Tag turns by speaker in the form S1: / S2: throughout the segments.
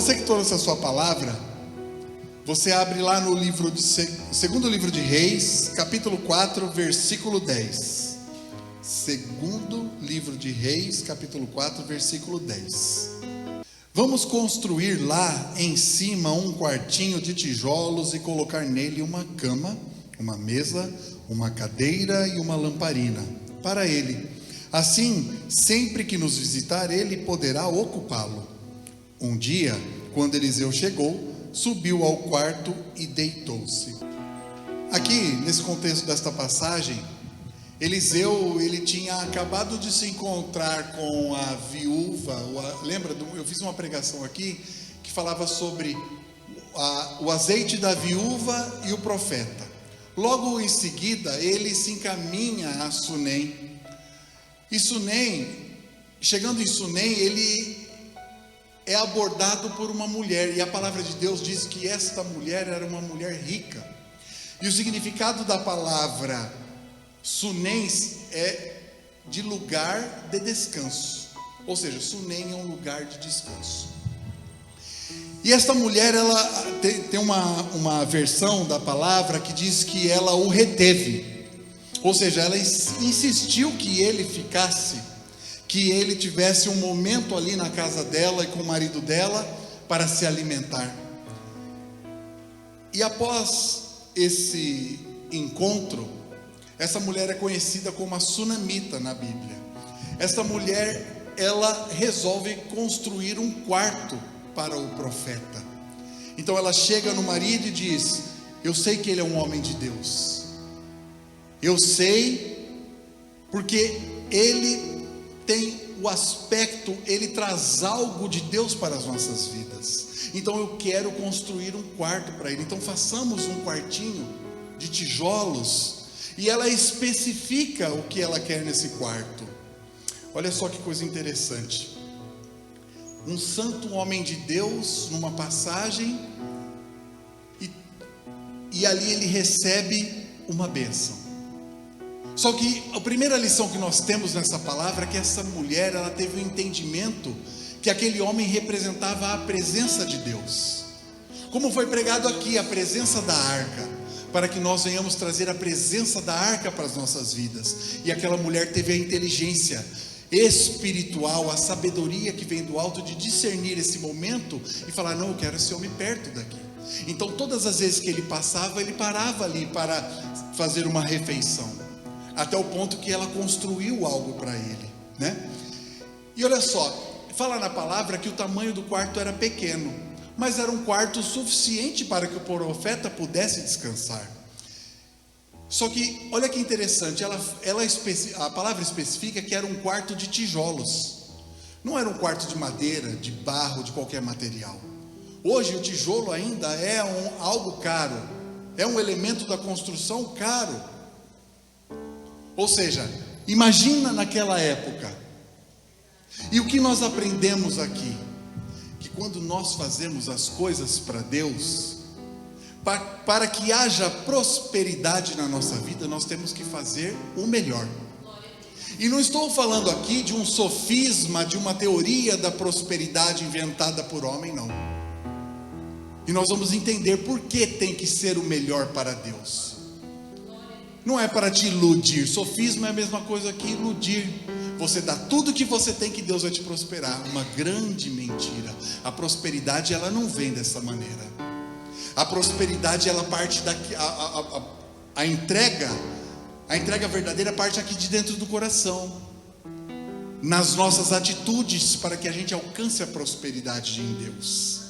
S1: você que trouxe a sua palavra, você abre lá no livro de segundo livro de Reis, capítulo 4, versículo 10. Segundo livro de Reis, capítulo 4, versículo 10. Vamos construir lá em cima um quartinho de tijolos e colocar nele uma cama, uma mesa, uma cadeira e uma lamparina para ele. Assim, sempre que nos visitar, ele poderá ocupá-lo. Um dia, quando Eliseu chegou, subiu ao quarto e deitou-se. Aqui, nesse contexto desta passagem, Eliseu, ele tinha acabado de se encontrar com a viúva. Lembra, eu fiz uma pregação aqui que falava sobre o azeite da viúva e o profeta. Logo em seguida, ele se encaminha a Sunem. E Sunem, chegando em Sunem, ele é abordado por uma mulher, e a palavra de Deus diz que esta mulher era uma mulher rica. E o significado da palavra Sunem é de lugar de descanso, ou seja, Sunem é um lugar de descanso. E esta mulher, ela tem uma versão da palavra que diz que ela o reteve, ou seja, ela insistiu que ele ficasse, que ele tivesse um momento ali na casa dela e com o marido dela para se alimentar. E após esse encontro, essa mulher é conhecida como a sunamita na Bíblia. Essa mulher, ela resolve construir um quarto para o profeta. Então ela chega no marido e diz: eu sei que ele é um homem de Deus, eu sei, porque ele tem o aspecto, ele traz algo de Deus para as nossas vidas. Então eu quero construir um quarto para ele. Então façamos um quartinho de tijolos. E ela especifica o que ela quer nesse quarto. Olha só que coisa interessante. Um santo homem de Deus, numa passagem, e ali ele recebe uma bênção. Só que a primeira lição que nós temos nessa palavra é que essa mulher, ela teve o entendimento que aquele homem representava a presença de Deus. Como foi pregado aqui, a presença da arca, para que nós venhamos trazer a presença da arca para as nossas vidas. E aquela mulher teve a inteligência espiritual, a sabedoria que vem do alto de discernir esse momento e falar: não, eu quero esse homem perto daqui. Então todas as vezes que ele passava, ele parava ali para fazer uma refeição, até o ponto que ela construiu algo para ele, né? E olha só, fala na palavra que o tamanho do quarto era pequeno, mas era um quarto suficiente para que o profeta pudesse descansar. Só que, olha que interessante, a palavra especifica que era um quarto de tijolos. Não era um quarto de madeira, de barro, de qualquer material. Hoje o tijolo ainda é algo caro, é um elemento da construção caro. Ou seja, imagina naquela época. E o que nós aprendemos aqui? Que quando nós fazemos as coisas para Deus, para que haja prosperidade na nossa vida, nós temos que fazer o melhor. E não estou falando aqui de um sofisma, de uma teoria da prosperidade inventada por homem, não. E nós vamos entender por que tem que ser o melhor para Deus. Não é para te iludir. Sofisma é a mesma coisa que iludir. Você dá tudo que você tem que Deus vai te prosperar. Uma grande mentira. A prosperidade, ela não vem dessa maneira. A prosperidade, ela parte daqui. A entrega verdadeira parte aqui de dentro do coração, nas nossas atitudes, para que a gente alcance a prosperidade em Deus.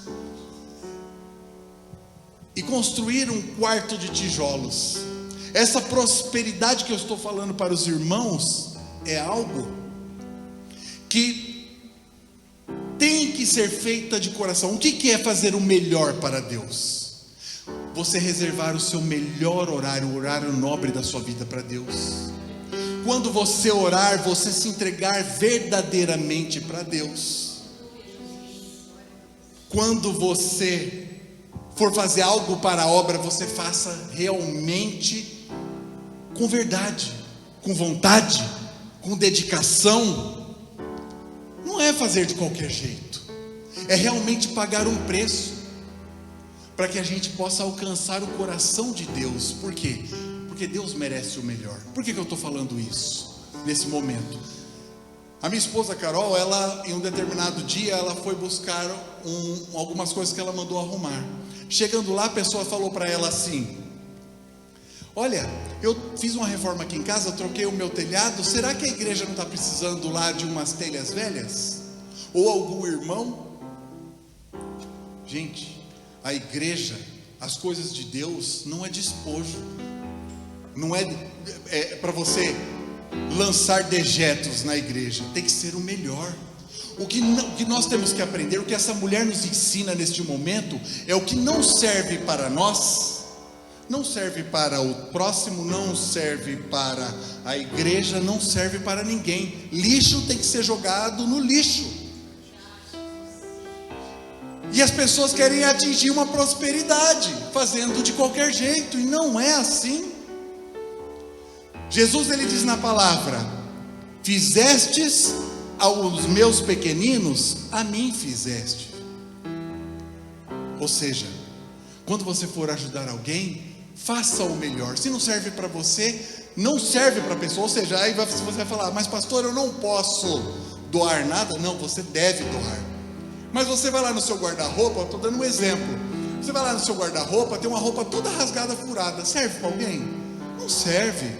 S1: E construir um quarto de tijolos. Essa prosperidade que eu estou falando para os irmãos é algo que tem que ser feita de coração. O que é fazer o melhor para Deus? Você reservar o seu melhor horário, o horário nobre da sua vida para Deus. Quando você orar, você se entregar verdadeiramente para Deus. Quando você for fazer algo para a obra, você faça realmente com verdade, com vontade, com dedicação. Não é fazer de qualquer jeito, é realmente pagar um preço, para que a gente possa alcançar o coração de Deus. Por quê? Porque Deus merece o melhor. Por que eu estou falando isso nesse momento? A minha esposa Carol, ela em um determinado dia, ela foi buscar algumas coisas que ela mandou arrumar. Chegando lá, a pessoa falou para ela assim: olha, eu fiz uma reforma aqui em casa, troquei o meu telhado, será que a igreja não está precisando lá de umas telhas velhas? Ou algum irmão? Gente, a igreja, as coisas de Deus, não é despojo, não é para você lançar dejetos na igreja, tem que ser o melhor. O que nós temos que aprender, o que essa mulher nos ensina neste momento, é o que não serve para nós, não serve para o próximo, não serve para a igreja, não serve para ninguém. Lixo tem que ser jogado no lixo. E as pessoas querem atingir uma prosperidade, fazendo de qualquer jeito, e não é assim. Jesus, ele diz na palavra: fizestes aos meus pequeninos, a mim fizeste. Ou seja, quando você for ajudar alguém, faça o melhor. Se não serve para você, não serve para a pessoa. Ou seja, aí você vai falar: mas pastor, eu não posso doar nada. Não, você deve doar. Mas você vai lá no seu guarda-roupa, estou dando um exemplo. Você vai lá no seu guarda-roupa, tem uma roupa toda rasgada, furada. Serve para alguém? Não serve.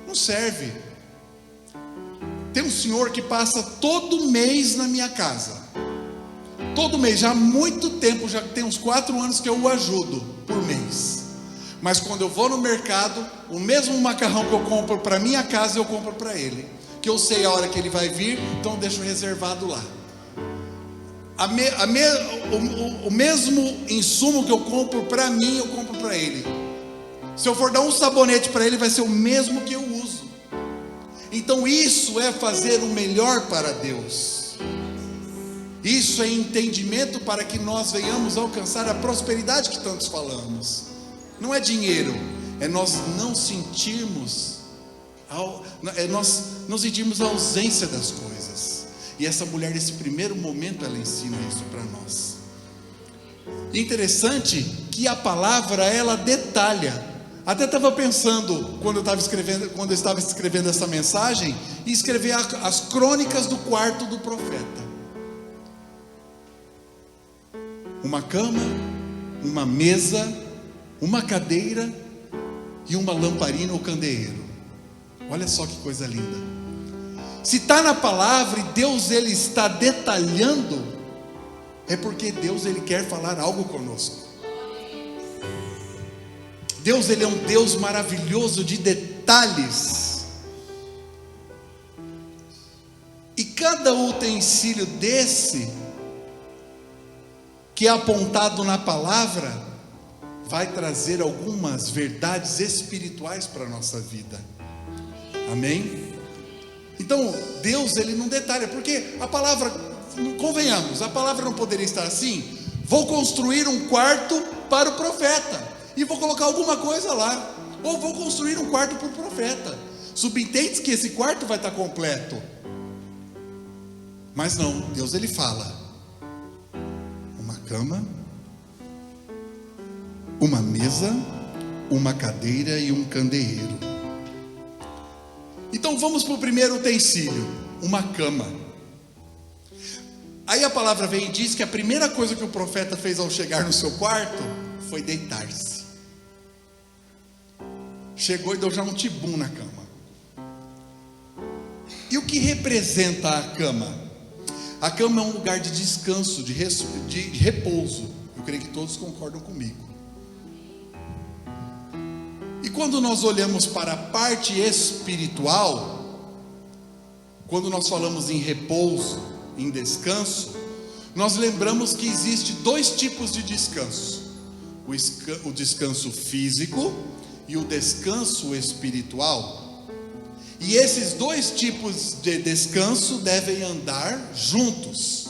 S1: Não serve. Tem um senhor que passa todo mês na minha casa. Todo mês, já há muito tempo, já tem uns 4 anos que eu o ajudo por mês. Mas quando eu vou no mercado, o mesmo macarrão que eu compro para minha casa, eu compro para ele. Que eu sei a hora que ele vai vir, então eu deixo reservado lá. O mesmo insumo que eu compro para mim, eu compro para ele. Se eu for dar um sabonete para ele, vai ser o mesmo que eu uso. Então isso é fazer o melhor para Deus. Isso é entendimento para que nós venhamos alcançar a prosperidade que tantos falamos. Não é dinheiro, é nós não sentirmos a ausência das coisas. E essa mulher, nesse primeiro momento, ela ensina isso para nós. Interessante que a palavra, ela detalha. Até estava pensando, quando eu estava escrevendo essa mensagem, em escrever as crônicas do quarto do profeta. Uma cama, uma mesa, uma cadeira e uma lamparina ou candeeiro. Olha só que coisa linda. Se está na palavra e Deus, ele está detalhando, é porque Deus, ele quer falar algo conosco. Deus, ele é um Deus maravilhoso de detalhes. E cada utensílio desse, que é apontado na palavra, vai trazer algumas verdades espirituais para a nossa vida. Amém? Então, Deus, ele não detalha, porque a palavra, convenhamos, a palavra não poderia estar assim: vou construir um quarto para o profeta, e vou colocar alguma coisa lá, ou vou construir um quarto para o profeta. Subentende que esse quarto vai estar completo. Mas não, Deus, ele fala: uma cama, uma mesa, uma cadeira e um candeeiro. Então vamos para o primeiro utensílio, uma cama. Aí a palavra vem e diz que a primeira coisa que o profeta fez ao chegar no seu quarto foi deitar-se. Chegou e deu já um tibum na cama. E o que representa a cama? A cama é um lugar de descanso, de repouso. Eu creio que todos concordam comigo. E quando nós olhamos para a parte espiritual, quando nós falamos em repouso, em descanso, nós lembramos que existe 2 tipos de descanso: o descanso físico e o descanso espiritual. E esses 2 tipos de descanso devem andar juntos.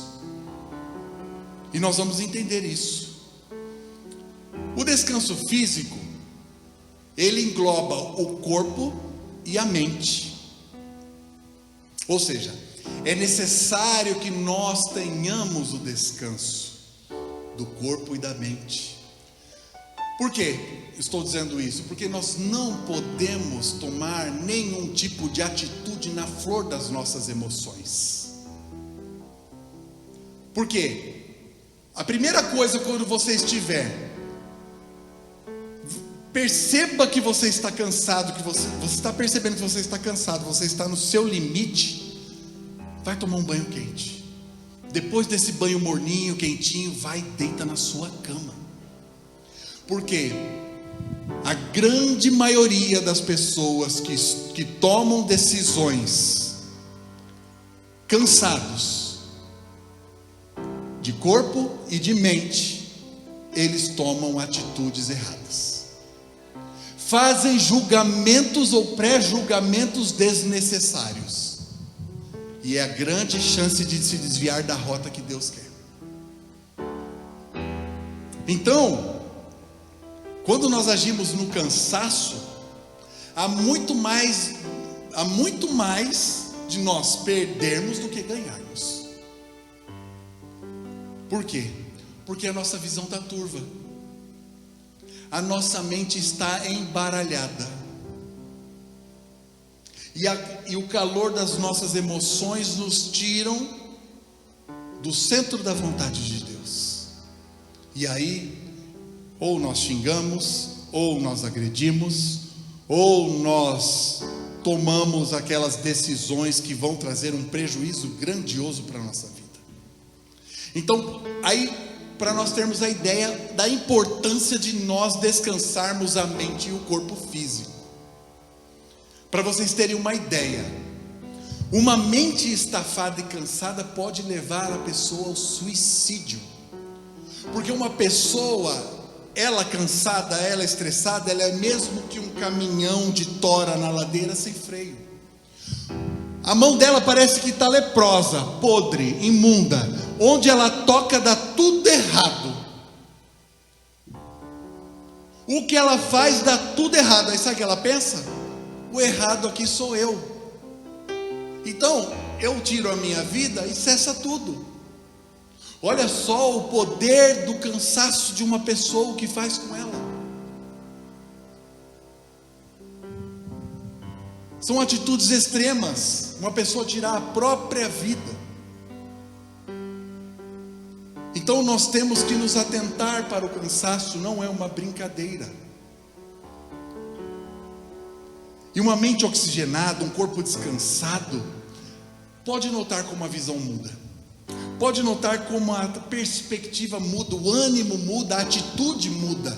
S1: E nós vamos entender isso. O descanso físico, ele engloba o corpo e a mente. Ou seja, É necessário que nós tenhamos o descanso do corpo e da mente. Por quê? Estou dizendo isso porque nós não podemos tomar nenhum tipo de atitude na flor das nossas emoções. Por quê? A primeira coisa, quando você estiver, perceba que você está cansado, que você está percebendo que você está cansado, você está no seu limite, vai tomar um banho quente. Depois desse banho morninho, quentinho, vai e deita na sua cama. Por quê? A grande maioria das pessoas que tomam decisões cansados de corpo e de mente, eles tomam atitudes erradas, fazem julgamentos ou pré-julgamentos desnecessários, e é a grande chance de se desviar da rota que Deus quer. Então, quando nós agimos no cansaço, há muito mais de nós perdermos do que ganharmos. Por quê? Porque a nossa visão está turva, a nossa mente está embaralhada, e o calor das nossas emoções nos tiram do centro da vontade de Deus. E aí, ou nós xingamos, ou nós agredimos, ou nós tomamos aquelas decisões que vão trazer um prejuízo grandioso para a nossa vida. Então, aí, para nós termos a ideia da importância de nós descansarmos a mente e o corpo físico. Para vocês terem uma ideia, uma mente estafada e cansada pode levar a pessoa ao suicídio. Porque uma pessoa, ela cansada, ela estressada, ela é mesmo que um caminhão de tora na ladeira sem freio. A mão dela parece que está leprosa, podre, imunda. Onde ela toca dá tudo errado. O que ela faz dá tudo errado. Aí sabe o que ela pensa? O errado aqui sou eu. Então eu tiro a minha vida e cessa tudo. Olha só o poder do cansaço de uma pessoa, o que faz com ela. São atitudes extremas, uma pessoa tirar a própria vida. Então nós temos que nos atentar para o cansaço, não é uma brincadeira. E uma mente oxigenada, um corpo descansado, pode notar como a visão muda, pode notar como a perspectiva muda, o ânimo muda, a atitude muda.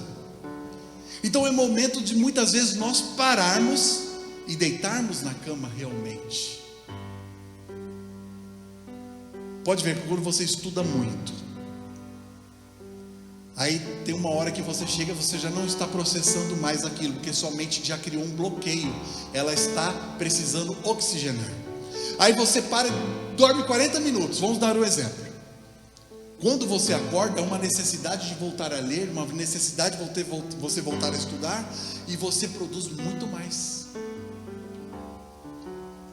S1: Então é momento de muitas vezes nós pararmos e deitarmos na cama realmente. Pode ver que quando você estuda muito, aí tem uma hora que você chega, você já não está processando mais aquilo, porque sua mente já criou um bloqueio, ela está precisando oxigenar. Aí você para e dorme 40 minutos, vamos dar um exemplo. Quando você acorda, há uma necessidade de voltar a ler, uma necessidade de você voltar a estudar, e você produz muito mais.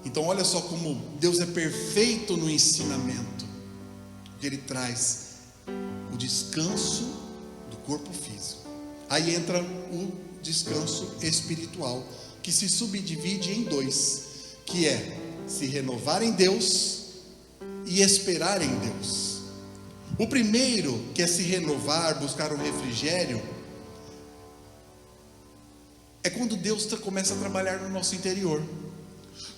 S1: Então olha só como Deus é perfeito no ensinamento que Ele traz, o descanso do corpo físico. Aí entra o descanso espiritual, que se subdivide em dois, que é se renovar em Deus e esperar em Deus. O primeiro, que é se renovar, buscar um refrigério, é quando Deus começa a trabalhar no nosso interior.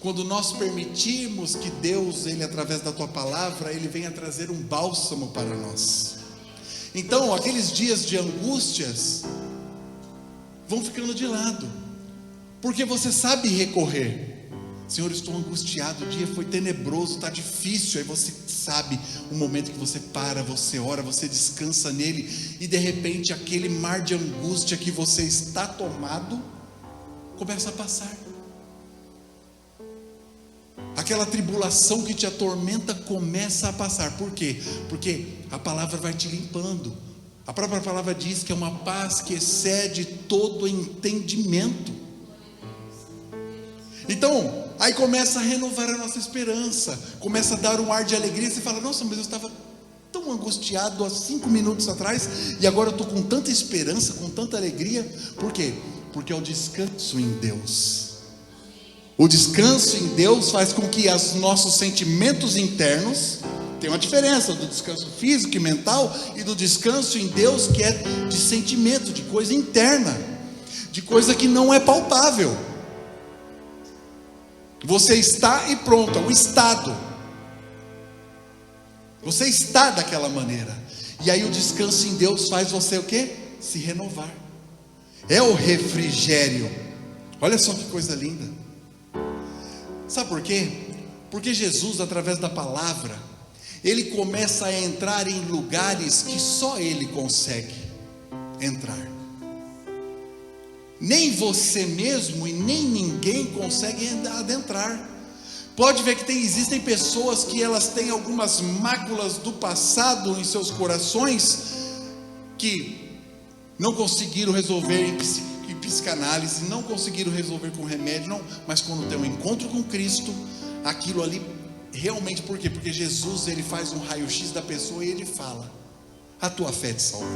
S1: Quando nós permitirmos que Deus, Ele através da tua palavra, Ele venha trazer um bálsamo para nós. Então aqueles dias de angústias vão ficando de lado, porque você sabe recorrer. Senhor, estou angustiado, o dia foi tenebroso, está difícil. Aí você sabe o momento que você para, você ora, você descansa nele, e de repente aquele mar de angústia que você está tomado começa a passar. Aquela tribulação que te atormenta começa a passar. Por quê? Porque a palavra vai te limpando. A própria palavra diz que é uma paz que excede todo entendimento. Então, Aí começa a renovar a nossa esperança, começa a dar um ar de alegria. Você fala: nossa, mas eu estava tão angustiado há 5 minutos atrás, e agora eu estou com tanta esperança, com tanta alegria. Por quê? Porque é o descanso em Deus. O descanso em Deus faz com que os nossos sentimentos internos, tem uma diferença do descanso físico e mental, e do descanso em Deus, que é de sentimento, de coisa interna, de coisa que não é palpável. Você está e pronto, é um estado. Você está daquela maneira. E aí o descanso em Deus faz você o quê? Se renovar. É o refrigério. Olha só que coisa linda. Sabe por quê? Porque Jesus, através da palavra, Ele começa a entrar em lugares que só Ele consegue entrar. Nem você mesmo e nem ninguém consegue adentrar. Pode ver que existem pessoas que elas têm algumas máculas do passado em seus corações, que não conseguiram resolver em psicanálise, não conseguiram resolver com remédio, não, mas quando tem um encontro com Cristo, aquilo ali realmente, por quê? Porque Jesus, Ele faz um raio-x da pessoa e Ele fala: a tua fé te salvou.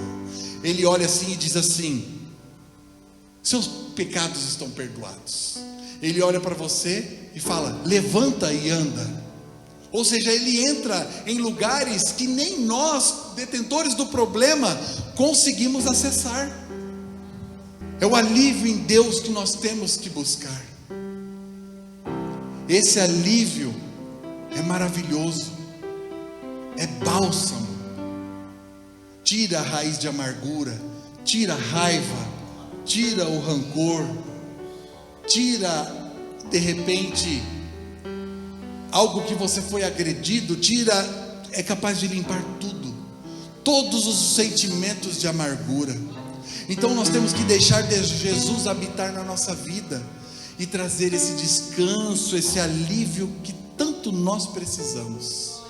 S1: Ele olha assim e diz assim: seus pecados estão perdoados. Ele olha para você e fala: levanta e anda. Ou seja, Ele entra em lugares que nem nós, detentores do problema, conseguimos acessar. É o alívio em Deus que nós temos que buscar. Esse alívio é maravilhoso, é bálsamo, tira a raiz de amargura, tira a raiva, tira o rancor, tira de repente algo que você foi agredido, é capaz de limpar tudo, todos os sentimentos de amargura. Então nós temos que deixar Jesus habitar na nossa vida e trazer esse descanso, esse alívio que tanto nós precisamos.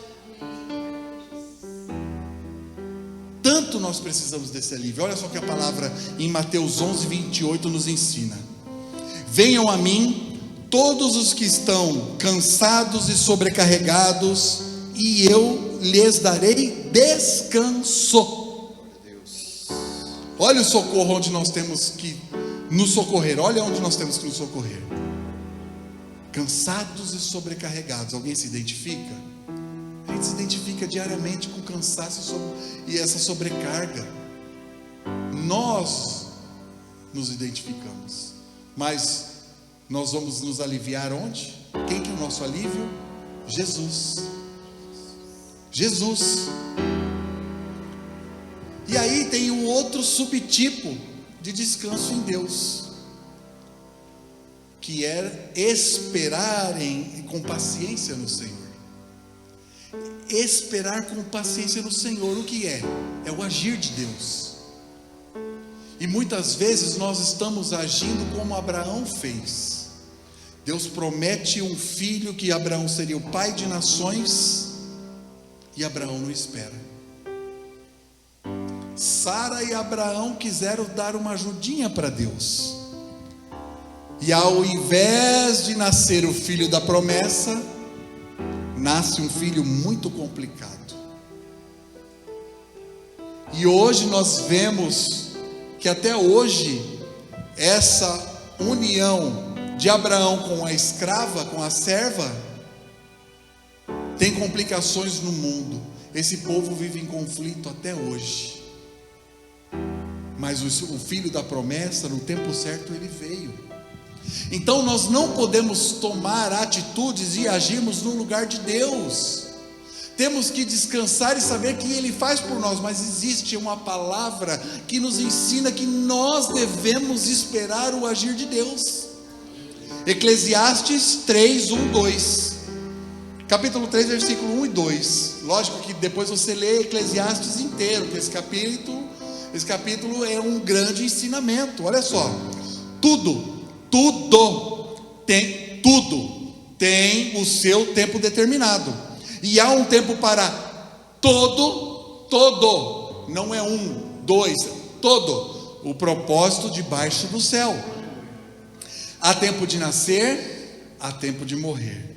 S1: Tanto nós precisamos desse alívio. Olha só que a palavra em Mateus 11:28 nos ensina: venham a mim todos os que estão cansados e sobrecarregados, e eu lhes darei descanso. Olha o socorro onde nós temos que nos socorrer. Olha onde nós temos que nos socorrer. Cansados e sobrecarregados. Alguém se identifica? A gente se identifica diariamente com cansaço e essa sobrecarga. Nós nos identificamos. Mas nós vamos nos aliviar onde? Quem que é o nosso alívio? Jesus. Jesus. E aí tem um outro subtipo de descanso em Deus, que é esperar com paciência no Senhor. Esperar com paciência no Senhor, o que é? É o agir de Deus. E muitas vezes nós estamos agindo como Abraão fez. Deus promete um filho, que Abraão seria o pai de nações, e Abraão não espera. Sara e Abraão quiseram dar uma ajudinha para Deus, e ao invés de nascer o filho da promessa, nasce um filho muito complicado. E hoje nós vemos que até hoje essa união de Abraão com a escrava, com a serva, tem complicações no mundo. Esse povo vive em conflito até hoje. Mas o filho da promessa, no tempo certo, ele veio. Então nós não podemos tomar atitudes e agirmos no lugar de Deus. Temos que descansar e saber que Ele faz por nós. Mas existe uma palavra que nos ensina que nós devemos esperar o agir de Deus. Eclesiastes 3, 1, 2. Capítulo 3, versículo 1 e 2. Lógico que depois você lê Eclesiastes inteiro, porque esse capítulo é um grande ensinamento. Olha só: tudo tem o seu tempo determinado, e há um tempo para todo, não é um, dois, todo o propósito debaixo do céu. Há tempo de nascer, há tempo de morrer,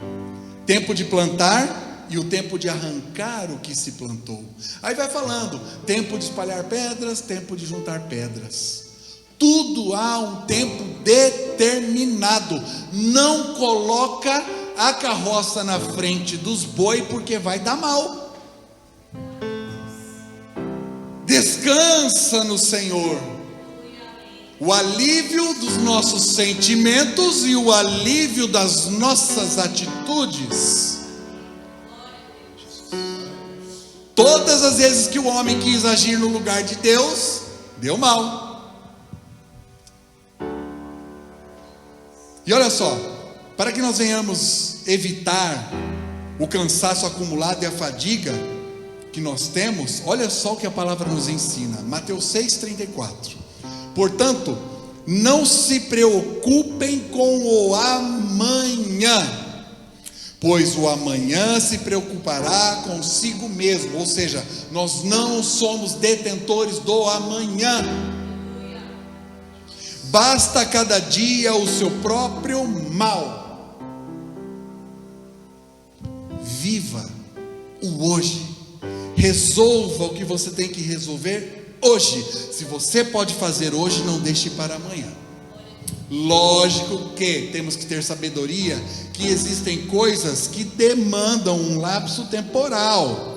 S1: tempo de plantar e o tempo de arrancar o que se plantou. Aí vai falando, tempo de espalhar pedras, tempo de juntar pedras. Tudo há um tempo determinado. Não coloca a carroça na frente dos boi, porque vai dar mal. Descansa no Senhor. O alívio dos nossos sentimentos e o alívio das nossas atitudes. Todas as vezes que o homem quis agir no lugar de Deus, deu mal. E olha só, para que nós venhamos evitar o cansaço acumulado e a fadiga que nós temos, olha só o que a palavra nos ensina. Mateus 6,34. Portanto, não se preocupem com o amanhã, pois o amanhã se preocupará consigo mesmo. Ou seja, nós não somos detentores do amanhã. Basta cada dia o seu próprio mal. Viva o hoje. Resolva o que você tem que resolver hoje. Se você pode fazer hoje, não deixe para amanhã. Lógico que temos que ter sabedoria, que existem coisas que demandam um lapso temporal.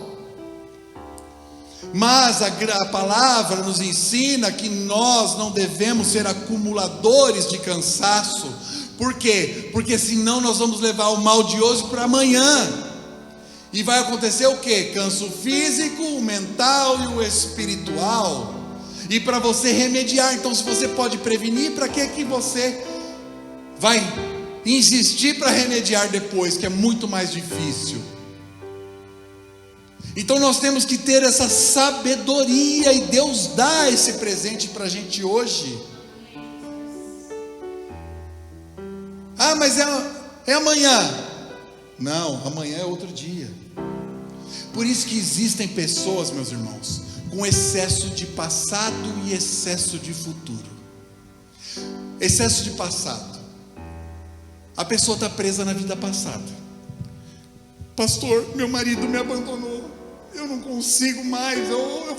S1: Mas a palavra nos ensina que nós não devemos ser acumuladores de cansaço. Por quê? Porque senão nós vamos levar o mal de hoje para amanhã. E vai acontecer o quê? Canso físico, o mental e o espiritual. E para você remediar, então se você pode prevenir, para que você vai insistir para remediar depois, que é muito mais difícil? Então nós temos que ter essa sabedoria, e Deus dá esse presente para a gente hoje. Ah, mas é amanhã. Não, amanhã é outro dia. Por isso que existem pessoas, meus irmãos, com excesso de passado e excesso de futuro. Excesso de passado. A pessoa está presa na vida passada. Pastor, meu marido me abandonou. Eu não consigo mais. Eu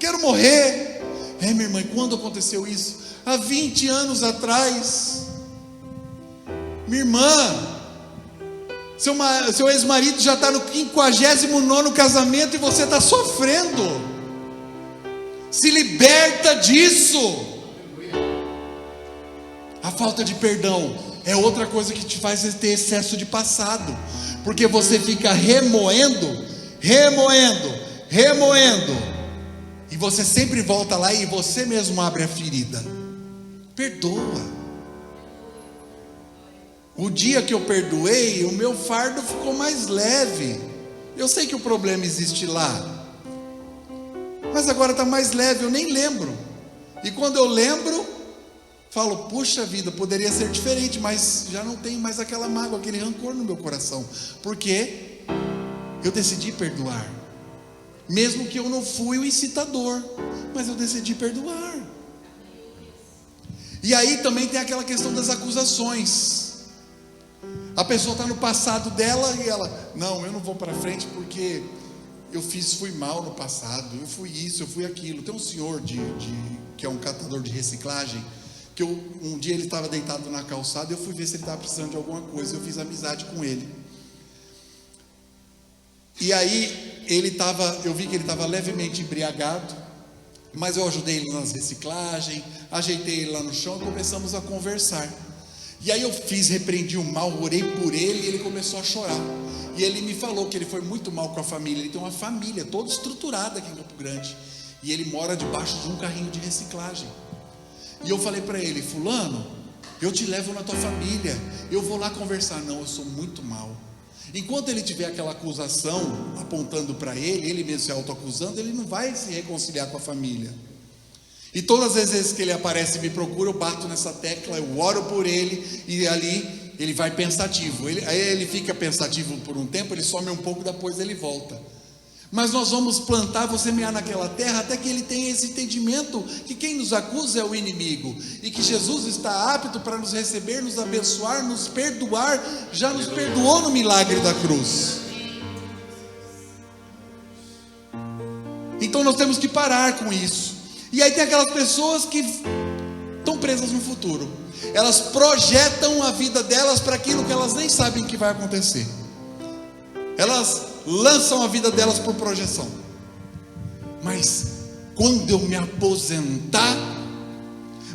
S1: quero morrer. Minha irmã, quando aconteceu isso? Há 20 anos atrás. Minha irmã, seu ex-marido já está no 59º casamento e você está sofrendo. Se liberta disso. A falta de perdão é outra coisa que te faz ter excesso de passado, porque você fica remoendo, e você sempre volta lá e você mesmo abre a ferida. Perdoa. O dia que eu perdoei, o meu fardo ficou mais leve. Eu sei que o problema existe lá, mas agora está mais leve, eu nem lembro. E quando eu lembro, falo, puxa vida, poderia ser diferente, mas já não tem mais aquela mágoa, aquele rancor no meu coração. Porque eu decidi perdoar. Mesmo que eu não fui o incitador, mas eu decidi perdoar. E aí também tem aquela questão das acusações. A pessoa está no passado dela e ela, não, eu não vou para frente porque fui mal no passado, eu fui isso, eu fui aquilo. Tem um senhor que é um catador de reciclagem, que um dia ele estava deitado na calçada, eu fui ver se ele estava precisando de alguma coisa, eu fiz amizade com ele. E aí eu vi que ele estava levemente embriagado, mas eu ajudei ele nas reciclagens, ajeitei ele lá no chão e começamos a conversar. E aí eu repreendi o mal, orei por ele e ele começou a chorar. E ele me falou que ele foi muito mal com a família. Ele tem uma família toda estruturada aqui em Campo Grande, e ele mora debaixo de um carrinho de reciclagem. E eu falei para ele, fulano, eu te levo na tua família, eu vou lá conversar. Não, eu sou muito mal. Enquanto ele tiver aquela acusação apontando para ele mesmo se autoacusando, ele não vai se reconciliar com a família. E todas as vezes que ele aparece e me procura, eu bato nessa tecla, eu oro por ele, e ali ele vai pensativo. Aí ele fica pensativo por um tempo, ele some um pouco, depois ele volta. Mas nós vamos plantar, vou semear naquela terra, até que ele tenha esse entendimento que quem nos acusa é o inimigo, e que Jesus está apto para nos receber, nos abençoar, nos perdoar, já nos perdoou no milagre da cruz. Então nós temos que parar com isso. E aí tem aquelas pessoas que estão presas no futuro, elas projetam a vida delas para aquilo que elas nem sabem que vai acontecer. Elas lançam a vida delas por projeção. Mas quando eu me aposentar,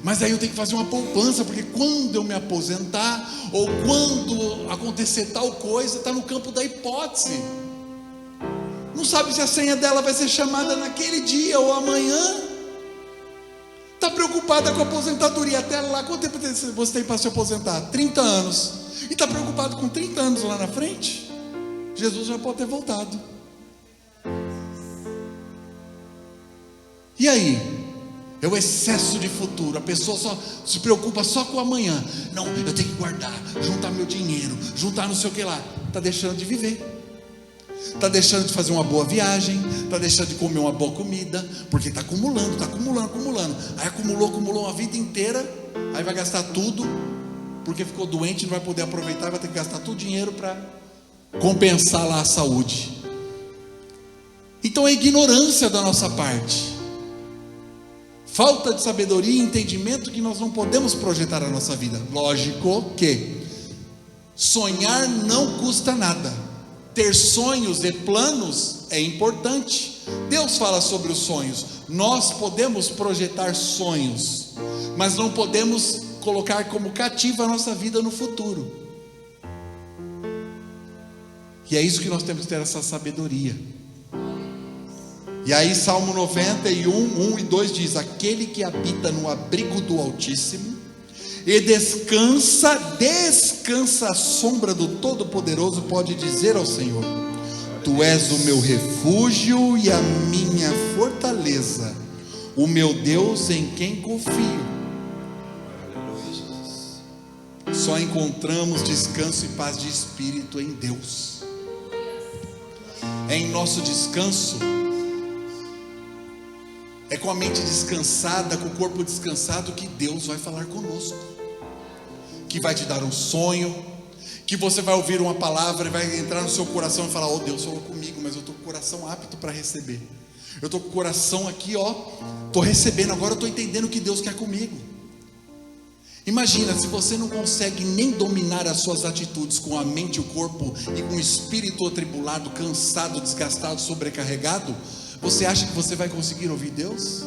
S1: mas aí eu tenho que fazer uma poupança, porque quando eu me aposentar, ou quando acontecer tal coisa, está no campo da hipótese. Não sabe se a senha dela vai ser chamada naquele dia ou amanhã. Está preocupada com a aposentadoria até lá. Quanto tempo você tem para se aposentar? 30 anos. E está preocupado com 30 anos lá na frente? Jesus já pode ter voltado. E aí? É o excesso de futuro. A pessoa só se preocupa só com o amanhã. Não, eu tenho que guardar, juntar meu dinheiro, juntar não sei o que lá. Está deixando de viver. Está deixando de fazer uma boa viagem, está deixando de comer uma boa comida, porque está acumulando. Aí acumulou a vida inteira, aí vai gastar tudo, porque ficou doente, não vai poder aproveitar, vai ter que gastar todo o dinheiro para compensar lá a saúde. Então é ignorância da nossa parte, falta de sabedoria e entendimento que nós não podemos projetar a nossa vida. Lógico que sonhar não custa nada. Ter sonhos e planos é importante. Deus fala sobre os sonhos. Nós podemos projetar sonhos, mas não podemos colocar como cativa a nossa vida no futuro. E é isso que nós temos que ter, essa sabedoria. E aí Salmo 91, 1 e 2 diz: aquele que habita no abrigo do Altíssimo e descansa à sombra do Todo-Poderoso, pode dizer ao Senhor: tu és o meu refúgio e a minha fortaleza, o meu Deus em quem confio. Só encontramos descanso e paz de espírito em Deus. É em nosso descanso, é com a mente descansada, com o corpo descansado, que Deus vai falar conosco, que vai te dar um sonho, que você vai ouvir uma palavra e vai entrar no seu coração e falar: oh, Deus falou comigo, mas eu estou com o coração apto para receber. Eu estou com o coração aqui, estou recebendo, agora eu estou entendendo o que Deus quer comigo. Imagina, se você não consegue nem dominar as suas atitudes com a mente e o corpo, e com o espírito atribulado, cansado, desgastado, sobrecarregado, você acha que você vai conseguir ouvir Deus?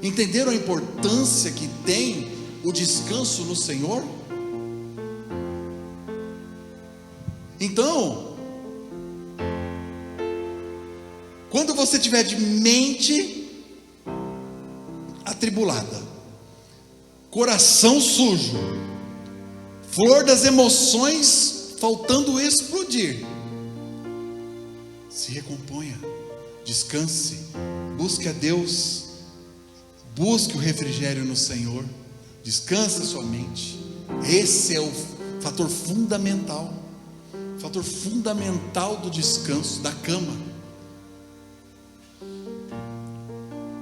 S1: Entenderam a importância que tem o descanso no Senhor? Então, quando você tiver de mente atribulada, coração sujo, flor das emoções faltando explodir, se recomponha, descanse, busque a Deus, busque o refrigério no Senhor, descanse sua mente. Esse é o fator fundamental do descanso, da cama.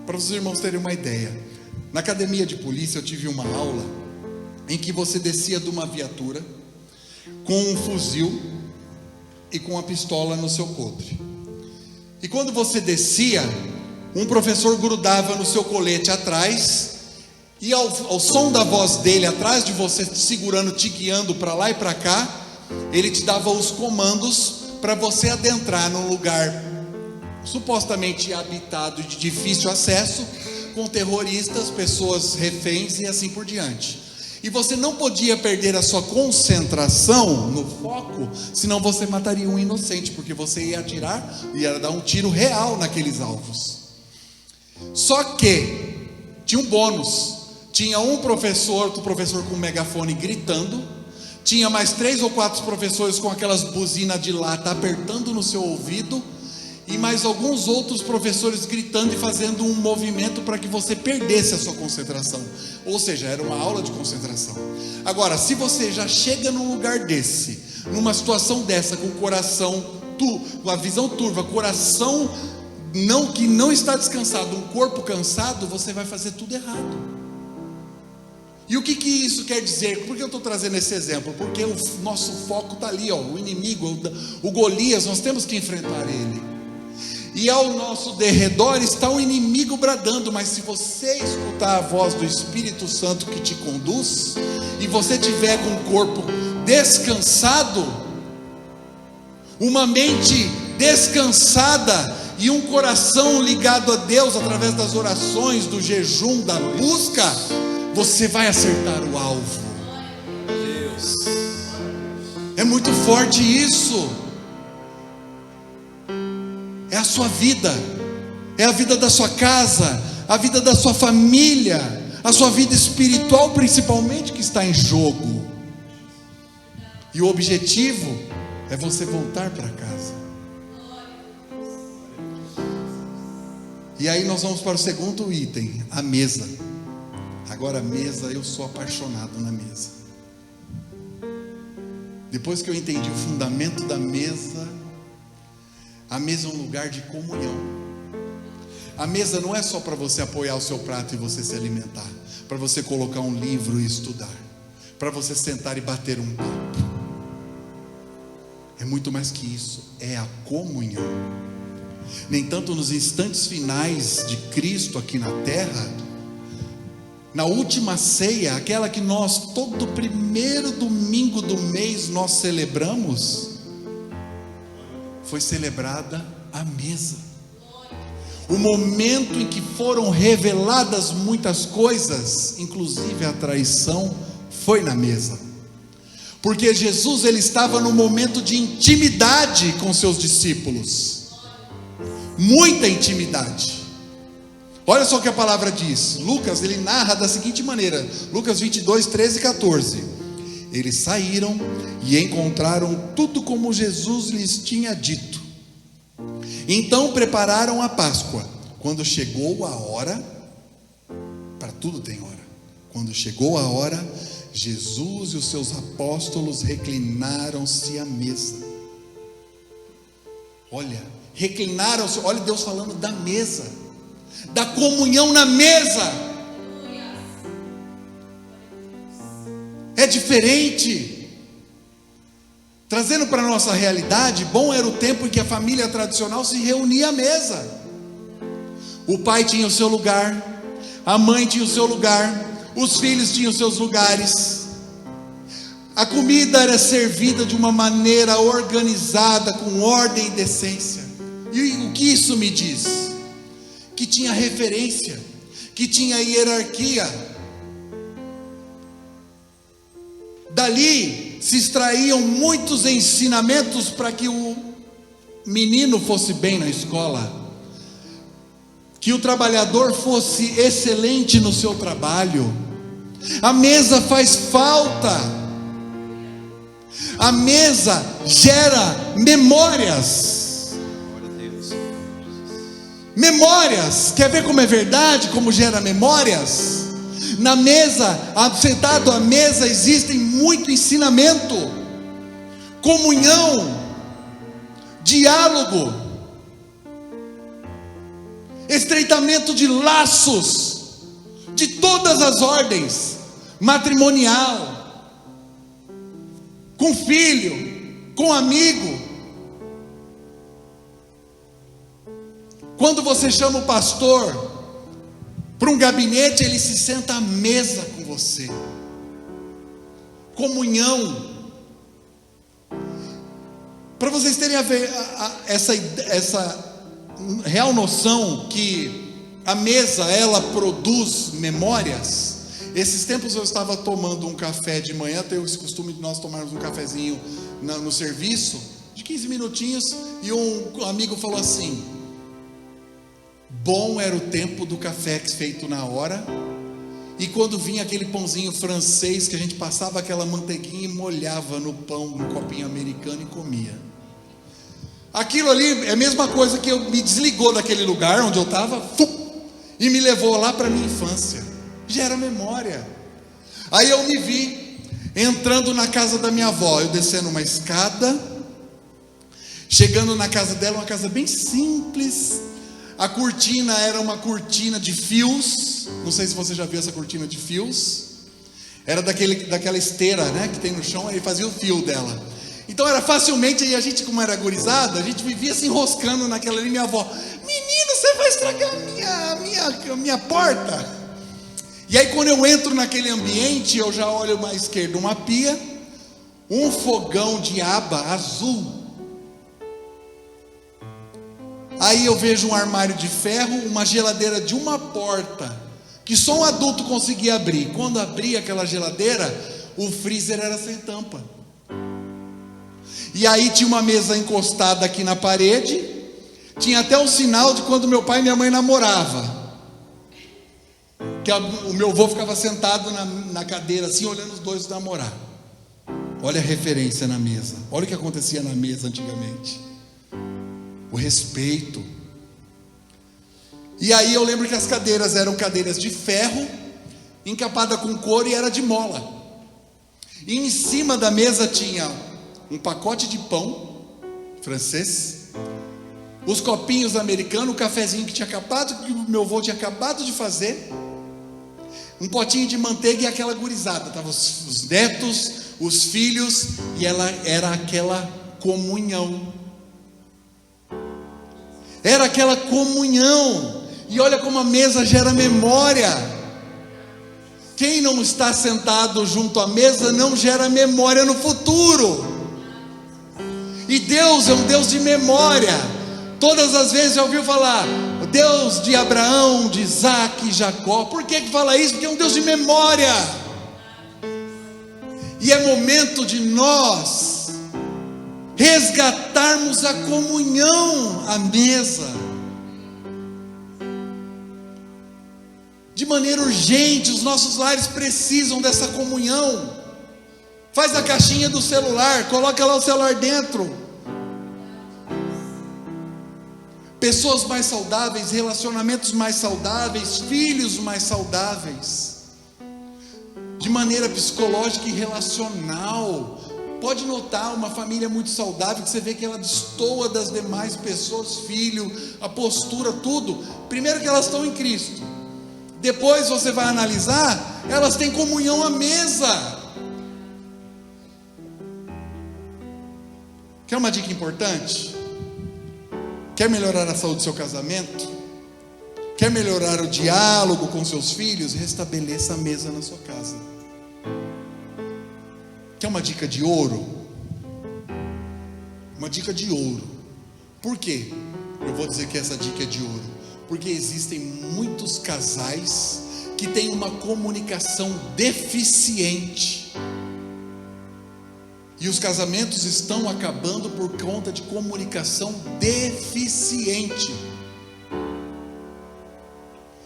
S1: Para os irmãos terem uma ideia, na academia de polícia eu tive uma aula em que você descia de uma viatura com um fuzil e com uma pistola no seu coldre. E quando você descia, um professor grudava no seu colete atrás, e ao som da voz dele atrás de você, segurando, te guiando para lá e para cá, ele te dava os comandos para você adentrar num lugar supostamente habitado, de difícil acesso, com terroristas, pessoas reféns e assim por diante. E você não podia perder a sua concentração no foco, senão você mataria um inocente, porque você ia atirar, ia dar um tiro real naqueles alvos. Só que tinha um bônus. Tinha um professor, outro professor com um megafone gritando, tinha mais 3 ou 4 professores com aquelas buzinas de lata apertando no seu ouvido, e mais alguns outros professores gritando e fazendo um movimento para que você perdesse a sua concentração. Ou seja, era uma aula de concentração. Agora, se você já chega num lugar desse, numa situação dessa, com o coração a visão turva, coração que não está descansado, um corpo cansado, você vai fazer tudo errado. E o que isso quer dizer? Por que eu estou trazendo esse exemplo? Porque o nosso foco está ali, o inimigo, o Golias, nós temos que enfrentar ele. E ao nosso derredor está o inimigo bradando, mas se você escutar a voz do Espírito Santo que te conduz, e você tiver com o corpo descansado, uma mente descansada e um coração ligado a Deus através das orações, do jejum, da busca, você vai acertar o alvo. Deus, é muito forte isso. É a sua vida, é a vida da sua casa, a vida da sua família, a sua vida espiritual principalmente que está em jogo. E o objetivo é você voltar para casa. E aí nós vamos para o segundo item, a mesa. Agora a mesa, eu sou apaixonado na mesa. Depois que eu entendi o fundamento da mesa, a mesa é um lugar de comunhão. A mesa não é só para você apoiar o seu prato e você se alimentar, para você colocar um livro e estudar, para você sentar e bater um papo. É muito mais que isso, é a comunhão. Nem tanto nos instantes finais de Cristo aqui na terra, na última ceia, aquela que nós todo primeiro domingo do mês nós celebramos, foi celebrada a mesa. O momento em que foram reveladas muitas coisas, inclusive a traição, foi na mesa. Porque Jesus, ele estava num momento de intimidade com seus discípulos. Muita intimidade. Olha só o que a palavra diz. Lucas, ele narra da seguinte maneira. Lucas 22, 13 e 14. Eles saíram e encontraram tudo como Jesus lhes tinha dito. Então prepararam a Páscoa. Quando chegou a hora, para tudo tem hora. Quando chegou a hora, Jesus e os seus apóstolos reclinaram-se à mesa. Olha, reclinaram-se, olha Deus falando da mesa, da comunhão na mesa. É diferente. Trazendo para a nossa realidade, bom era o tempo em que a família tradicional se reunia à mesa. O pai tinha o seu lugar, a mãe tinha o seu lugar, os filhos tinham os seus lugares. A comida era servida de uma maneira organizada, com ordem e decência. E o que isso me diz? Que tinha referência, que tinha hierarquia. Dali se extraíam muitos ensinamentos para que o menino fosse bem na escola, que o trabalhador fosse excelente no seu trabalho. A mesa faz falta. A mesa gera memórias. Memórias. Quer ver como é verdade, como gera memórias? Na mesa, sentado à mesa, existe muito ensinamento, comunhão, diálogo, estreitamento de laços, de todas as ordens, matrimonial, com filho, com amigo. Quando você chama o pastor para um gabinete, ele se senta à mesa com você. Comunhão. Para vocês terem essa real noção que a mesa, ela produz memórias. Esses tempos eu estava tomando um café de manhã, tenho esse costume de nós tomarmos um cafezinho no serviço, de 15 minutinhos, e um amigo falou assim: bom era o tempo do café feito na hora, e quando vinha aquele pãozinho francês, que a gente passava aquela manteiguinha e molhava no pão, no copinho americano e comia. Aquilo ali é a mesma coisa que me desligou daquele lugar onde eu estava e me levou lá para a minha infância. Gera memória. Aí eu me vi entrando na casa da minha avó, eu descendo uma escada, Chegando na casa dela, uma casa bem simples. A cortina era uma cortina de fios. Não sei se você já viu essa cortina de fios. Era daquela esteira, né, que tem no chão. Aí fazia o fio dela. Então era facilmente, e a gente, como era gurizada, a gente vivia se enroscando naquela ali. Minha avó: menino, você vai estragar a minha porta. E aí quando eu entro naquele ambiente, eu já olho à esquerda uma pia, um fogão de aba azul. Aí eu vejo um armário de ferro, uma geladeira de uma porta, que só um adulto conseguia abrir. Quando abria aquela geladeira, o freezer era sem tampa. E aí tinha uma mesa encostada aqui na parede. Tinha até o sinal de quando meu pai e minha mãe namoravam, que o meu avô ficava sentado na cadeira assim, olhando os dois namorar. Olha a referência na mesa. Olha o que acontecia na mesa antigamente. O respeito. E aí eu lembro que as cadeiras eram cadeiras de ferro, encapada com couro, e era de mola. E em cima da mesa tinha um pacote de pão francês, os copinhos americanos, o cafezinho que o meu avô tinha acabado de fazer, um potinho de manteiga e aquela gurizada. Estavam os netos, os filhos, e ela era aquela comunhão. Era aquela comunhão. E olha como a mesa gera memória. Quem não está sentado junto à mesa não gera memória no futuro. E Deus é um Deus de memória. Todas as vezes já ouviu falar o Deus de Abraão, de Isaac e Jacó. Por que fala isso? Porque é um Deus de memória. E é momento de nós resgatarmos a comunhão à mesa. De maneira urgente, os nossos lares precisam dessa comunhão. Faz a caixinha do celular, coloca lá o celular dentro. Pessoas mais saudáveis, relacionamentos mais saudáveis, filhos mais saudáveis. De maneira psicológica e relacional. Pode notar uma família muito saudável, que você vê que ela destoa das demais pessoas, filho, a postura, tudo. Primeiro que elas estão em Cristo. Depois você vai analisar, elas têm comunhão à mesa. Quer uma dica importante? Quer melhorar a saúde do seu casamento? Quer melhorar o diálogo com seus filhos? Restabeleça a mesa na sua casa. Quer uma dica de ouro? Uma dica de ouro. Por quê? Eu vou dizer que essa dica é de ouro. Porque existem muitos casais que têm uma comunicação deficiente. E os casamentos estão acabando por conta de comunicação deficiente.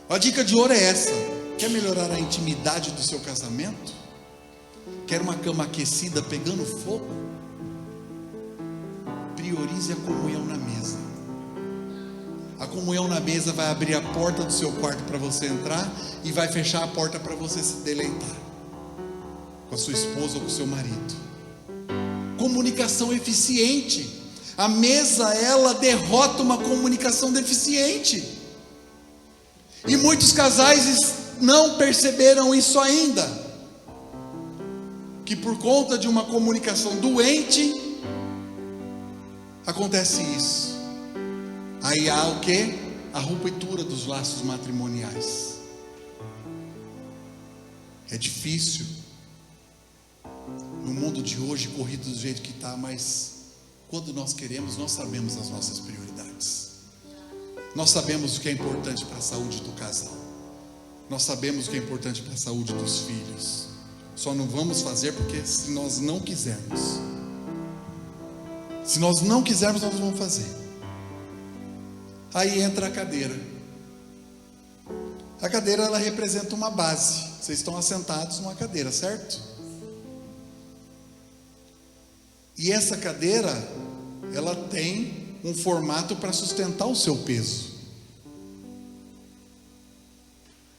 S1: A dica de ouro é essa. Quer melhorar a intimidade do seu casamento? Quer uma cama aquecida pegando fogo? Priorize a comunhão na mesa. A comunhão na mesa vai abrir a porta do seu quarto para você entrar e vai fechar a porta para você se deleitar com a sua esposa ou com o seu marido. Comunicação eficiente. A mesa, ela derrota uma comunicação deficiente. E muitos casais não perceberam isso ainda. Que por conta de uma comunicação doente, acontece isso. Aí há o que? A ruptura dos laços matrimoniais. É difícil. No mundo de hoje, corrido do jeito que está, mas quando nós queremos, nós sabemos as nossas prioridades. Nós sabemos o que é importante para a saúde do casal. Nós sabemos o que é importante para a saúde dos filhos. Só não vamos fazer porque se nós não quisermos. Se nós não quisermos, nós vamos fazer. Aí entra a cadeira. A cadeira, ela representa uma base. Vocês estão assentados numa cadeira, certo? E essa cadeira, ela tem um formato para sustentar o seu peso.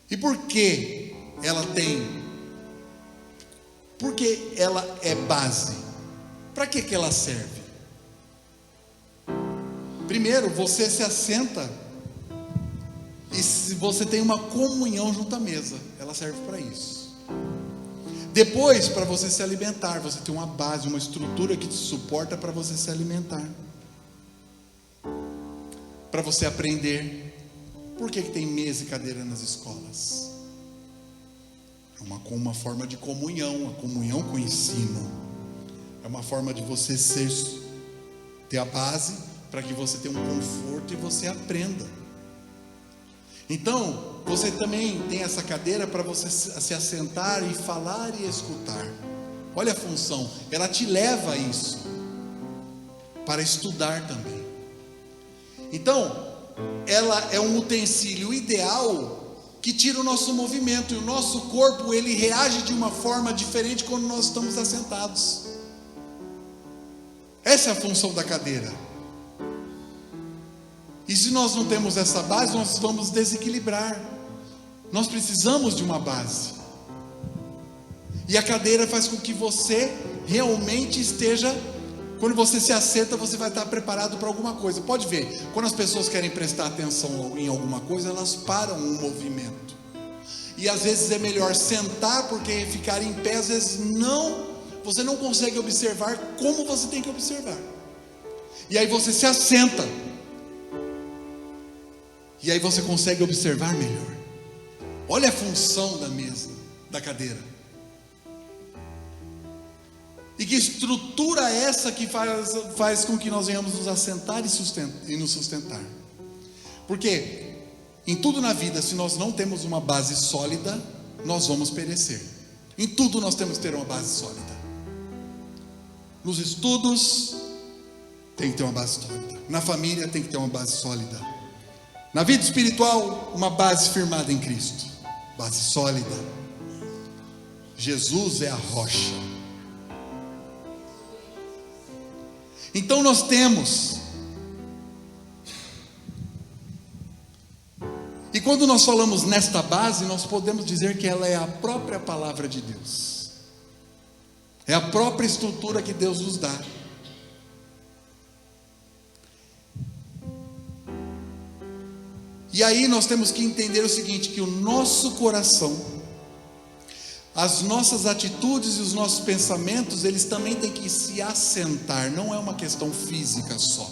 S1: E por que ela tem? Porque ela é base. Para que ela serve? Primeiro, você se assenta e se você tem uma comunhão junto à mesa, ela serve para isso. Depois, para você se alimentar, você tem uma base, uma estrutura que te suporta para você se alimentar, para você aprender. Por que tem mesa e cadeira nas escolas? É uma forma de comunhão, a comunhão com o ensino. É uma forma de você ter a base para que você tenha um conforto e você aprenda. Então, você também tem essa cadeira para você se assentar e falar e escutar. Olha a função, ela te leva a isso, para estudar também. Então, ela é um utensílio ideal que tira o nosso movimento, e o nosso corpo ele reage de uma forma diferente quando nós estamos assentados. Essa é a função da cadeira. E se nós não temos essa base, nós vamos desequilibrar. Nós precisamos de uma base. E a cadeira faz com que você realmente esteja, quando você se assenta, você vai estar preparado para alguma coisa. Pode ver, quando as pessoas querem prestar atenção em alguma coisa, elas param um movimento. E às vezes é melhor sentar, porque ficar em pé, às vezes você não consegue observar como você tem que observar. E aí você se assenta. E aí você consegue observar melhor. Olha a função da mesa, da cadeira. E que estrutura é essa que faz com que nós venhamos nos assentar e nos sustentar? Porque em tudo na vida, se nós não temos uma base sólida, nós vamos perecer. Em tudo nós temos que ter uma base sólida. Nos estudos tem que ter uma base sólida. Na família tem que ter uma base sólida. Na vida espiritual, uma base firmada em Cristo, base sólida. Jesus é a rocha. Então nós temos, e quando nós falamos nesta base, nós podemos dizer que ela é a própria palavra de Deus, é a própria estrutura que Deus nos dá. E aí nós temos que entender o seguinte, que o nosso coração, as nossas atitudes e os nossos pensamentos, eles também têm que se assentar. Não é uma questão física só,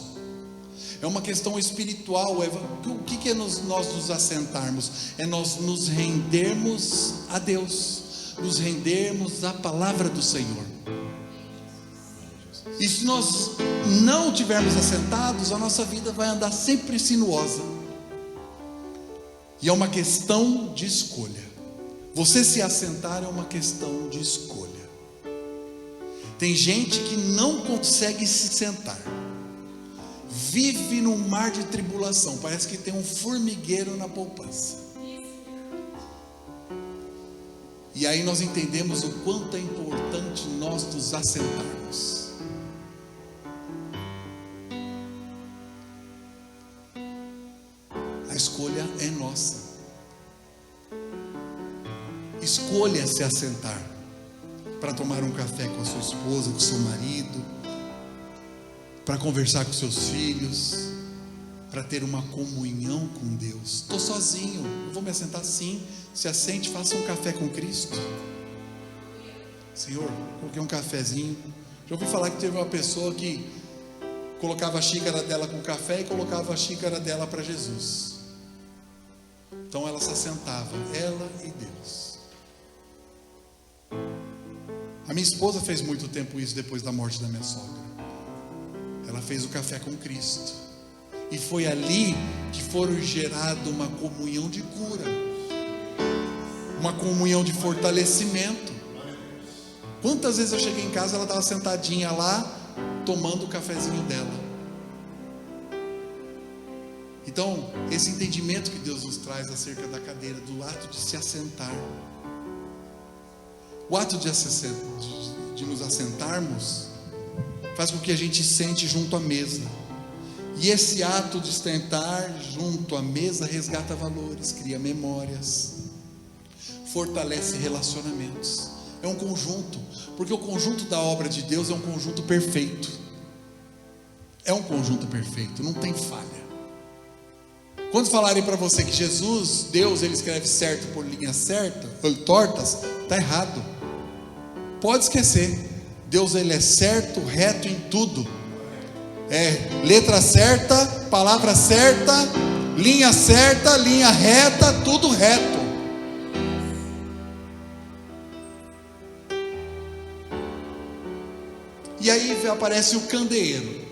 S1: é uma questão espiritual. O que é nós nos assentarmos? É nós nos rendermos a Deus, nos rendermos à palavra do Senhor. E se nós não tivermos assentados, a nossa vida vai andar sempre sinuosa. E é uma questão de escolha. Você se assentar é uma questão de escolha. Tem gente que não consegue se sentar, vive num mar de tribulação, parece que tem um formigueiro na poupança. E aí nós entendemos o quanto é importante nós nos assentarmos. A escolha é nossa. Escolha se assentar para tomar um café com a sua esposa, com o seu marido, para conversar com seus filhos, para ter uma comunhão com Deus. Estou sozinho, eu vou me assentar sim. Se assente, faça um café com Cristo. Senhor, coloquei um cafezinho. Já ouvi falar que teve uma pessoa que colocava a xícara dela com café e colocava a xícara dela para Jesus. Então ela se assentava, ela e Deus. A minha esposa fez muito tempo isso depois da morte da minha sogra. Ela fez o café com Cristo. E foi ali que foi gerada uma comunhão de cura, uma comunhão de fortalecimento. Quantas vezes eu cheguei em casa, ela estava sentadinha lá, tomando o cafezinho dela. Então, esse entendimento que Deus nos traz acerca da cadeira, do ato de se assentar. O ato de nos assentarmos faz com que a gente sente junto à mesa. E esse ato de sentar junto à mesa resgata valores, cria memórias, fortalece relacionamentos. É um conjunto, porque o conjunto da obra de Deus é um conjunto perfeito. é um conjunto perfeito, não tem falha. Quando falarem para você que Jesus, Deus, ele escreve certo por linhas certas, ou tortas, está errado. Pode esquecer. Deus, ele é certo, reto em tudo. É letra certa, palavra certa, linha certa, linha reta, tudo reto. E aí aparece o candeeiro,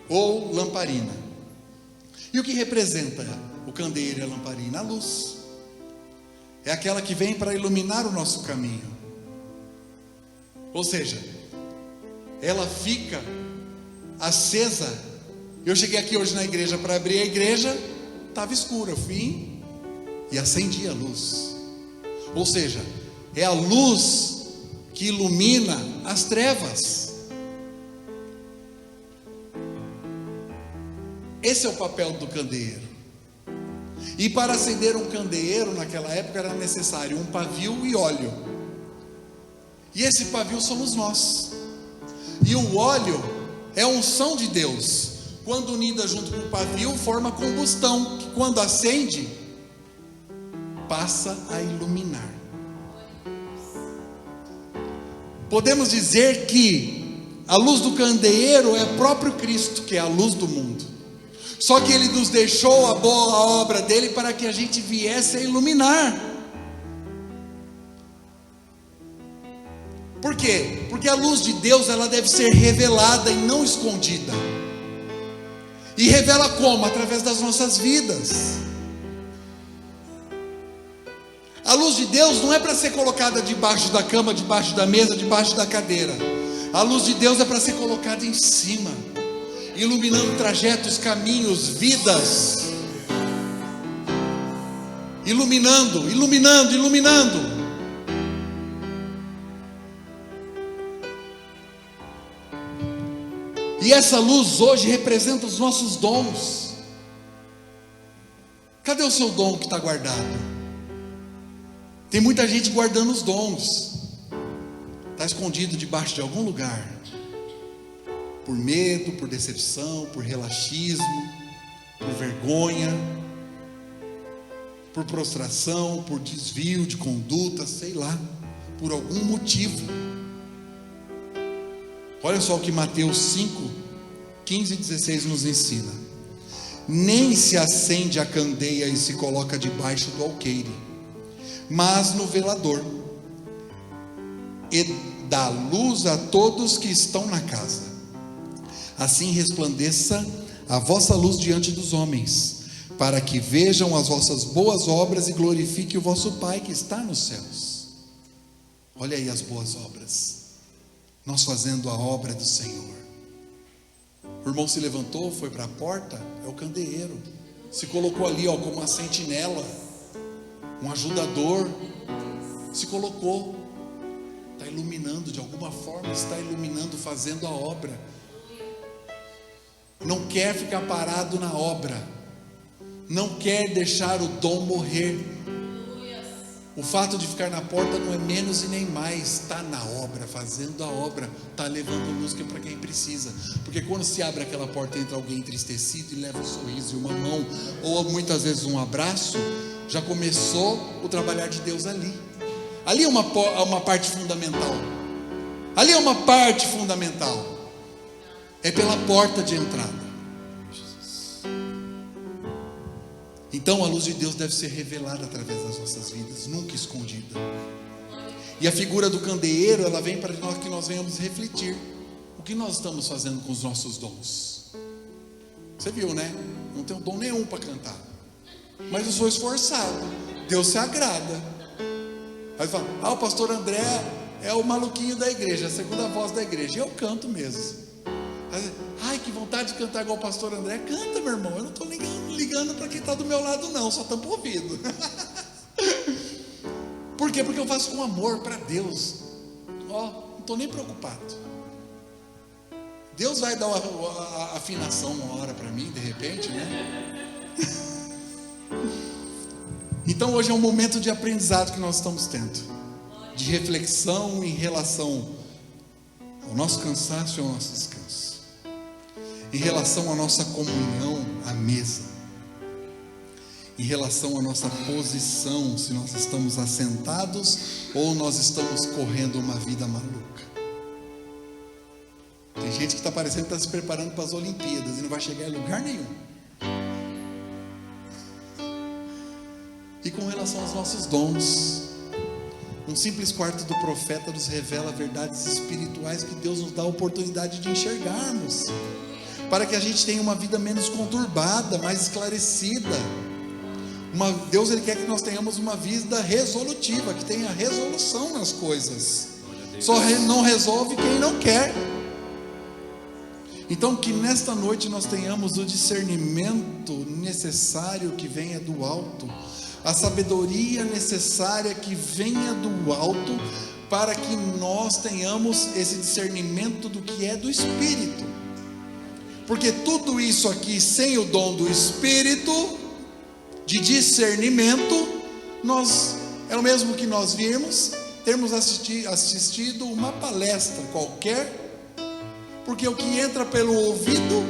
S1: ou lamparina. E o que representa o candeeiro e a lamparina? A luz. É aquela que vem para iluminar o nosso caminho. Ou seja, ela fica acesa. Eu cheguei aqui hoje na igreja para abrir a igreja, estava escura. Eu vim e acendi a luz. Ou seja, é a luz que ilumina as trevas. Esse é o papel do candeeiro. E para acender um candeeiro naquela época era necessário um pavio e óleo. E esse pavio somos nós. E o óleo é a unção de Deus. Quando unida junto com o pavio, forma combustão, que quando acende, passa a iluminar. Podemos dizer que a luz do candeeiro é o próprio Cristo, que é a luz do mundo. Só que ele nos deixou a boa obra dele para que a gente viesse a iluminar. Por quê? Porque a luz de Deus, ela deve ser revelada e não escondida. E revela como? Através das nossas vidas. A luz de Deus não é para ser colocada debaixo da cama, debaixo da mesa, debaixo da cadeira. A luz de Deus é para ser colocada em cima, iluminando trajetos, caminhos, vidas. Iluminando, iluminando, iluminando. E essa luz hoje representa os nossos dons. Cadê o seu dom que está guardado? Tem muita gente guardando os dons. Está escondido debaixo de algum lugar. Por medo, por decepção, por relaxismo, por vergonha, por prostração, por desvio de conduta, sei lá, por algum motivo. Olha só o que Mateus 5, 15 e 16 nos ensina. Nem se acende a candeia e se coloca debaixo do alqueire, mas no velador, e dá luz a todos que estão na casa. Assim resplandeça a vossa luz diante dos homens, para que vejam as vossas boas obras e glorifiquem o vosso Pai que está nos céus. Olha aí as boas obras. Nós fazendo a obra do Senhor. O irmão se levantou, foi para a porta, é o candeeiro. Se colocou ali, ó, como uma sentinela, um ajudador. Se colocou, está iluminando de alguma forma, está iluminando, fazendo a obra. Não quer ficar parado na obra, não quer deixar o dom morrer. O fato de ficar na porta não é menos e nem mais. Está na obra, fazendo a obra, está levando música para quem precisa. Porque quando se abre aquela porta, entra alguém entristecido e leva um sorriso e uma mão, ou muitas vezes um abraço, já começou o trabalhar de Deus ali. Ali é uma parte fundamental. Ali é uma parte fundamental. É pela porta de entrada. Então a luz de Deus deve ser revelada através das nossas vidas, nunca escondida. E a figura do candeeiro, ela vem para que nós venhamos refletir o que nós estamos fazendo com os nossos dons. Você viu, né? Não tenho dom nenhum para cantar, mas eu sou esforçado. Deus se agrada. Aí fala, o pastor André é o maluquinho da igreja, a segunda voz da igreja. E eu canto mesmo. Ai, que vontade de cantar igual o pastor André. Canta, meu irmão. Eu não estou ligando para quem está do meu lado, não. Só tampa o ouvido. Por quê? Porque eu faço com amor para Deus. Não estou nem preocupado. Deus vai dar a afinação uma hora para mim, de repente, né? Então hoje é um momento de aprendizado que nós estamos tendo, de reflexão em relação ao nosso cansaço e ao nosso descanso. em relação à nossa comunhão à mesa, em relação à nossa posição, se nós estamos assentados ou nós estamos correndo uma vida maluca. Tem gente que está parecendo que está se preparando para as Olimpíadas e não vai chegar em lugar nenhum. E com relação aos nossos dons, um simples quarto do profeta nos revela verdades espirituais que Deus nos dá a oportunidade de enxergarmos, para que a gente tenha uma vida menos conturbada, mais esclarecida. Deus, Ele quer que nós tenhamos uma vida resolutiva, que tenha resolução nas coisas. Só não resolve quem não quer. Então, que nesta noite nós tenhamos o discernimento necessário que venha do alto, a sabedoria necessária que venha do alto, para que nós tenhamos esse discernimento do que é do Espírito. Porque tudo isso aqui, sem o dom do Espírito, de discernimento, é o mesmo que nós termos assistido uma palestra qualquer, porque o que entra pelo ouvido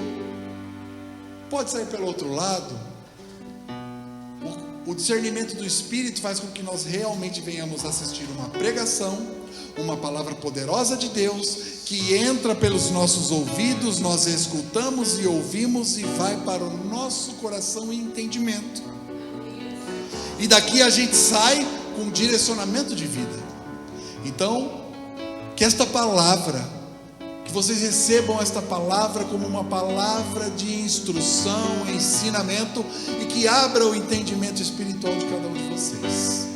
S1: pode sair pelo outro lado. O discernimento do Espírito faz com que nós realmente venhamos assistir uma pregação, uma palavra poderosa de Deus, que entra pelos nossos ouvidos, nós escutamos e ouvimos e vai para o nosso coração e entendimento. E daqui a gente sai com direcionamento de vida. Então, que esta palavra, que vocês recebam esta palavra como uma palavra de instrução, ensinamento, e que abra o entendimento espiritual de cada um de vocês.